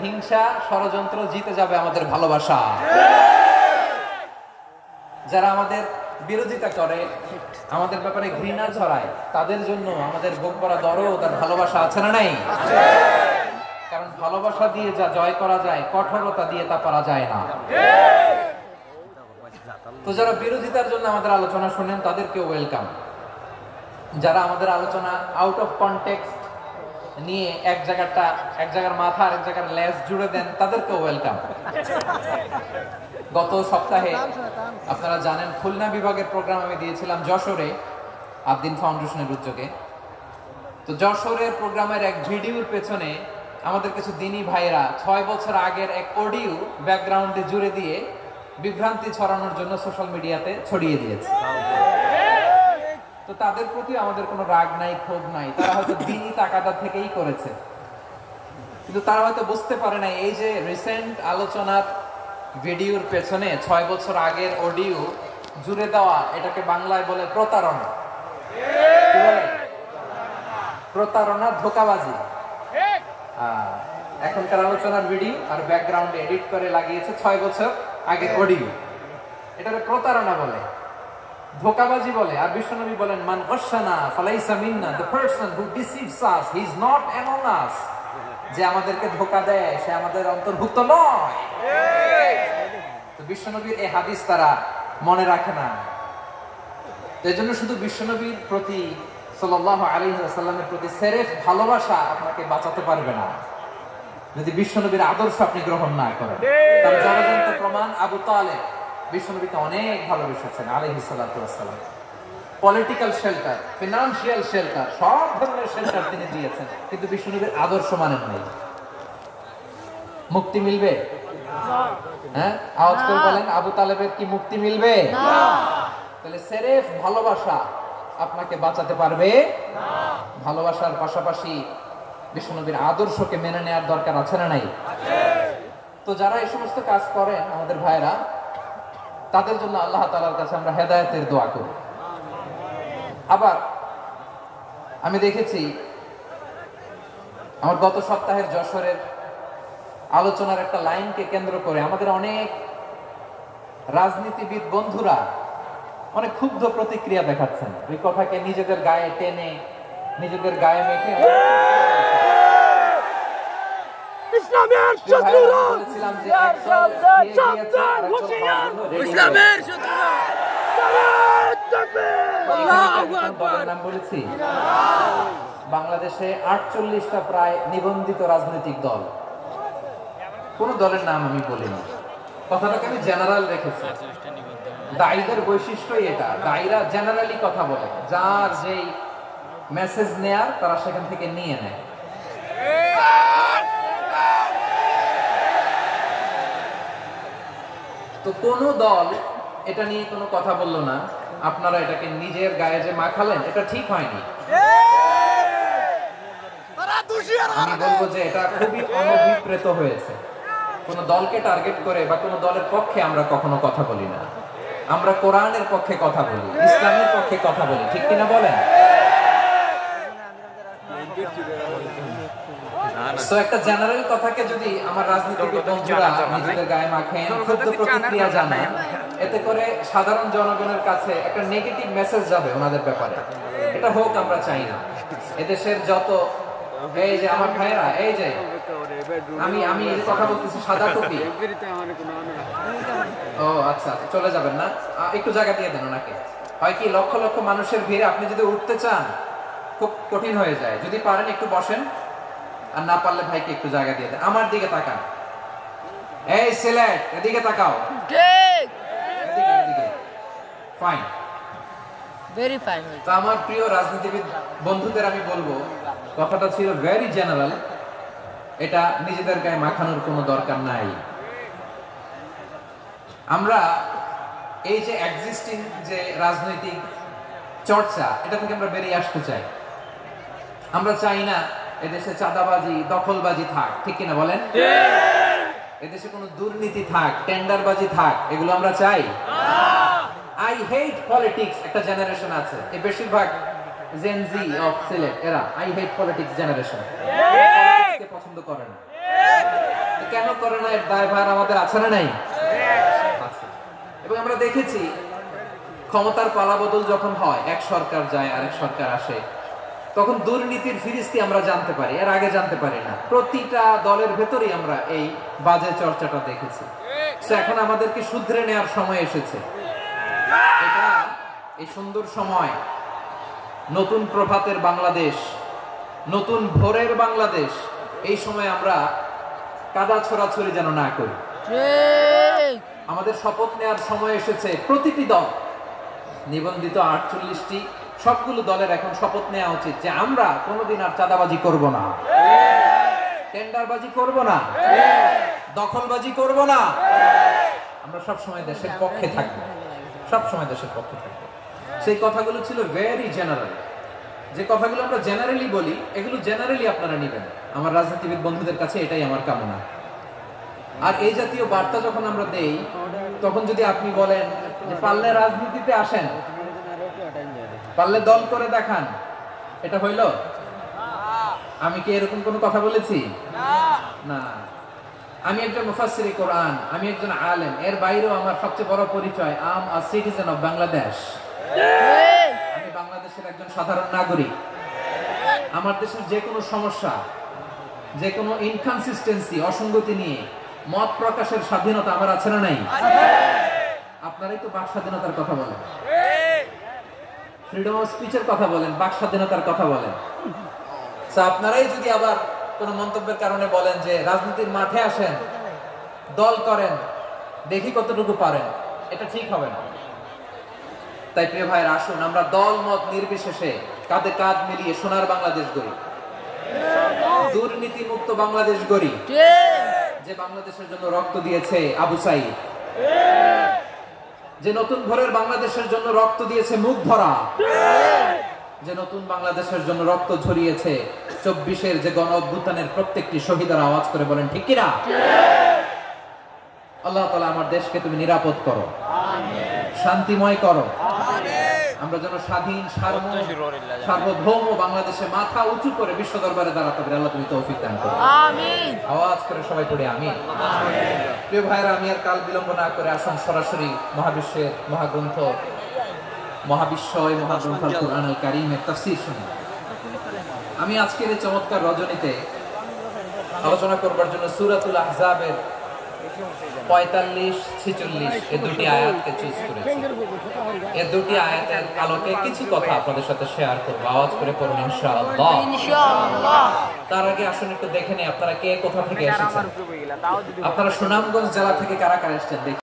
হিংসা ষড়যন্ত্র জিতে যাবে আমাদের ভালোবাসা। যারা আমাদের বিরোধিতা করে, আমাদের ব্যাপারে ঘৃণা ছড়ায়, তাদের জন্য আমাদের বুক ভরা দরদ আর ভালোবাসা আছে না নাই? কারণ ভালোবাসা দিয়ে যা জয় করা যায়, কঠোরতা দিয়ে তা পারা যায় না। তো যারা বিরোধিতার জন্য আমাদের আলোচনা শুনেন তাদেরকে ওয়েলকাম। যারা আমাদের আলোচনা আউট অফ কনটেক্সট নিয়ে এক জায়গার মাথা আর এক জায়গার লেজ জুড়ে দেন, তাদেরকে ওয়েলকাম। গত সপ্তাহে আপনারা জানেন খুলনা বিভাগের প্রোগ্রাম আমি দিয়েছিলাম যশোরে আবদিন ফাউন্ডেশনের উদ্যোগে। তো যশোরের প্রোগ্রামের এক ভিডিওর পেছনে আমাদের কিছু দিনী ভাইরা 6 বছর আগের এক অডিও ব্যাকগ্রাউন্ডে জুড়ে দিয়ে বিভ্রান্তি ছড়ানোর জন্য সোশ্যাল মিডিয়াতে ছড়িয়ে দিয়েছে। তো তাদের প্রতি আমাদের কোনো রাগ নাই, ক্ষোভ নাই, তারা হয়তো দিনী তাকাদা থেকেই করেছে, কিন্তু তারা হয়তো বুঝতে পারে না এই যে রিসেন্ট আলোচনার ভিডিওর পেছনে 6 বছর আগের অডিও জুড়ে দেওয়া, এটাকে বাংলায় বলে প্রতারণা। কি বলে? প্রতারণা, ধোঁকাবাজি। এখনকার আলোচনার ভিডিও আর ব্যাকগ্রাউন্ডে এডিট করে লাগিয়েছে 6 বছর আগের অডিও। এটাকে প্রতারণা বলে, ধোঁকাবাজি বলে। আর বিশ্বনবী বলেন, মান গাশশানা ফালাইসা মিন্না, the person who deceives us, he is not among us। যে আমাদেরকে ধোঁকা দেয় সে আমাদের অন্তর্ভুক্ত নয়। তো বিশ্বনবীর এই হাদিস তারা মনে রাখে না। এই জন্য শুধু বিশ্বনবীর প্রতি সাল্লাল্লাহু আলাইহি ওয়াসাল্লামের প্রতি সেরেফ ভালোবাসা আপনাকে বাঁচাতে পারবে না যদি বিশ্বনবীর আদর্শ আপনি গ্রহণ না করেন। তার জলজন্ত প্রমাণ আবু তালেব বিশ্বনবীকে অনেক ভালোবেসেছেন আলাইহিস সালাতু ওয়াসসালাম। পলিটিক্যাল শেল্টার, ফিনান্সিয়াল শেল্টার, সব ধরনের শেল্টার তিনি দিয়েছেন, কিন্তু বিশ্বনবীর আদর্শ মানেন নাই। মুক্তি মিলবে? হ্যাঁ, আওয়াজ করে বলেন, আবু তালেবের কি মুক্তি মিলবে? তাহলে সেরেফ ভালোবাসা আপনাকে বাঁচাতে পারবে না। ভালোবাসার পাশাপাশি বিশ্বনবীর আদর্শকে মেনে নেওয়ার দরকার আছে না নাই? তো যারা এই সমস্ত কাজ করেন আমাদের ভাইরা, তাদের জন্য আল্লাহ তাআলার কাছে আমরা হেদায়েতের দোয়া করি। আবার আমি দেখেছি আমার গত সপ্তাহের যশোরের আলোচনার একটা লাইনকে কেন্দ্র করে আমাদের অনেক রাজনীতিবিদ বন্ধুরা অনেক ক্ষুব্ধ প্রতিক্রিয়া দেখাচ্ছেন। ওই কথাকে নিজেদের গায়ে টেনে, নিজেদের গায়ে মেখে ইসলামের শত্রুরা, বলেছিলাম যে ইসলামের শত্রুরা, আল্লাহু আকবার নাম বলেছি। বাংলাদেশে 48টা প্রায় নিবন্ধিত রাজনৈতিক দল, কোন দলের নাম আমি বলিনি, কথাটাকে আমি জেনারেল রেখেছি। দায়ীদের বৈশিষ্ট্যই এটা, দায়ীরা জেনারেলি কথা বলে, যার যেই মেসেজ নেয়ার তারা সেখান থেকে নিয়ে নেয়। তো কোন দল এটা নিয়ে কোনো কথা বললো না, আপনারা এটাকে নিজের গায়ে যে মাখালেন এটা ঠিক হয়নি। আমি বলবো যে এটা খুবই অনভিপ্রেত হয়েছে। কোন দলকে টার্গেট করে বা কোন দলের পক্ষে আমরা কখনো কথা বলি না। আমরা কোরআনের পক্ষে কথা বলি, ইসলামের পক্ষে কথা বলি, ঠিক কিনা বলেন? তো একটা জেনারেল কথাকে যদি আমার রাজনীতিবিদ বন্ধুরা নিজেদের গায়ে মাখেন, ক্ষুব্ধ প্রতিক্রিয়া জানান, এতে করে সাধারণ জনগণের কাছে একটা নেগেটিভ মেসেজ যাবে ওনাদের ব্যাপারে। এটা হোক আমরা চাই না। এদেশের যত এই যে আমার ভাইয়েরা, এই যে আমি এই কথা বলতেছি সাদা টুপি, ও আচ্ছা চলে যাবেন না, একটু জায়গা দিয়ে দেন ওনাকে। হয় কি, লক্ষ লক্ষ মানুষের ভিড়ে আপনি যদি উঠতে চান খুব কঠিন হয়ে যায়। যদি পারেন একটু বসেন, আর না পারলে ভাইকে একটু জায়গা দিয়ে দেন। আমার দিকে তাকান, এই সিলেট এদিকে তাকাও, ঠিক এদিকে এদিকে, ফাইন, ভেরি ফাইন। তো আমার প্রিয় রাজনীতিবিদ বন্ধুদের আমি বলবো, কথাটা ছিল ভেরি জেনারেল, এটা নিজেদের গায়ে মাখানোর কোনো দরকার নাই। আমরা এই যে এক্সিস্টিং যে রাজনৈতিক চর্চা, এটা থেকে আমরা বেরিয়ে আসতে চাই। আমরা চাই না এদেশে চাঁদাবাজি, দখলবাজি থাক, ঠিক কিনা বলেন? এদেশে কোনো দুর্নীতি থাক, টেন্ডারবাজি থাক, এগুলো আমরা চাই। আই হেট পলিটিক্স একটা জেনারেশন আছে, এই বেশিরভাগ জেন জি অফ সিলেট এরা আই হেট পলিটিক্স জেনারেশন, পলিটিক্সকে পছন্দ করে না। কেন করে না এর দায়ভার আমাদের আছে না নাই? আছে। এবং আমরা দেখেছি ক্ষমতার পালাবদল যখন হয়, এক সরকার যায় আরেক সরকার আসে, তখন দুর্নীতির ফিরিস্তি আমরা জানতে পারি, এর আগে জানতে পারি না। প্রতিটা দলের ভেতরেই আমরা এই বাজে চর্চাটা দেখেছি। তো এখন আমাদেরকে শুধরে নেওয়ার সময় এসেছে। এটা এই সুন্দর সময়, নতুন প্রভাতের বাংলাদেশ, নতুন ভোরের বাংলাদেশ, এই সময় আমরা কাদা ছোড়াছড়ি যেন না করি। আমাদের শপথ নেওয়ার সময় এসেছে। প্রতিটি দল, নিবন্ধিত 48টি, সবগুলো দলের এখন শপথ নেওয়া উচিত যে আমরা কোনোদিন আর চাঁদাবাজি করব না, টেন্ডারবাজি করব না, দখলবাজি করব না। আমরা সব সময় দেশের পক্ষে থাকবো, সব সময় দেশের পক্ষে থাকবো। সেই কথাগুলো ছিল ভেরি জেনারেল। যে কথাগুলো আমরা জেনারেলি বলি, এগুলো জেনারেলি আপনারা নেবেন। আমার রাজনীতিবিদ বন্ধুদের কাছে এটাই আমার কামনা। আর এই জাতীয় বার্তা যখন আমরা দেই, তখন যদি আপনি বলেন যে পারলে রাজনীতিতে আসেন, পারলে দল করে দেখান, এটা হইল? আমি কি এরকম কোনো কথা বলেছি? না। আমি একজন মুফাসসিরে কোরআন, আমি একজন আলেম, এর বাইরেও আমার সবচেয়ে বড় পরিচয় আম আ সিটিজেন অফ বাংলাদেশ। আমি বাংলাদেশের একজন সাধারণ নাগরিক। আমার দেশের যে কোনো সমস্যা, যে কোনো ইনকনসিস্টেন্সি, অসঙ্গতি নিয়ে মত প্রকাশের স্বাধীনতা আমার আছে না নাই? আপনারাই তো বাক স্বাধীনতার কথা বলেন, ফ্রিডম অফ স্পিচের কথা বলেন, বাক স্বাধীনতার কথা বলেন। আপনারাই যদি আবার কোন মন্তব্যের কারণে বলেন যে রাজনীতির মাঠে আসেন, দল করেন, দেখি কতটুকু পারেন, এটা ঠিক হবে না। তাই প্রিয় ভাইয়ের, আসুন আমরা দল মত নির্বিশেষে কাঁধে কাঁধ মিলিয়ে সোনার বাংলাদেশ গড়ি, দুর্নীতি মুক্ত বাংলাদেশ গড়ি, যে বাংলাদেশের জন্য রক্ত দিয়েছে আবু সাইদ, যে নতুন ভোরের বাংলাদেশের জন্য রক্ত দিয়েছে মুখ ভরা, যে নতুন বাংলাদেশের জন্য রক্ত ঝরিয়েছে 24-এর যে গণ অভ্যুত্থানের প্রত্যেকটি শহীদের আওয়াজ করে বলেন ঠিক কিনা? আল্লাহ তাআলা আমার দেশকে তুমি নিরাপদ করো, শান্তিময় করো। আমরা যেন স্বাধীন, সার্বভৌম বাংলাদেশে মাথা উঁচু করে বিশ্ব দরবারে দাঁড়াতে পারি। আল্লাহ তুমি তৌফিক দান করো। আমিন। আওয়াজ করে সবাই পড়ে আমিন। প্রিয় ভাইরা, আমি আর কাল বিলম্ব না করে আসুন সরাসরি মহাবিশ্বের মহাগ্রন্থ, মহাবিশ্বয় মহাগ্রন্থ আল কুরআনুল কারীমের তাফসীর শুনি। আমি আজকের এই চমৎকার রজনীতে আলোচনা করবার জন্য সূরাতুল আহজাবের 45-46 এই দুটি আয়াতকে চুজ করেছি। এই দুটি আয়াতের আলোকে কিছু কথা আপনাদের সাথে শেয়ার করব। আওয়াজ করে পড়ুন ইনশাআল্লাহ। ইনশাআল্লাহ। তার আগে আসুন একটু দেখে নেই আপনারা কে কোথা থেকে এসেছেন। আপনারা সুনামগঞ্জ জেলা থেকে কারা কারা এসেছেন?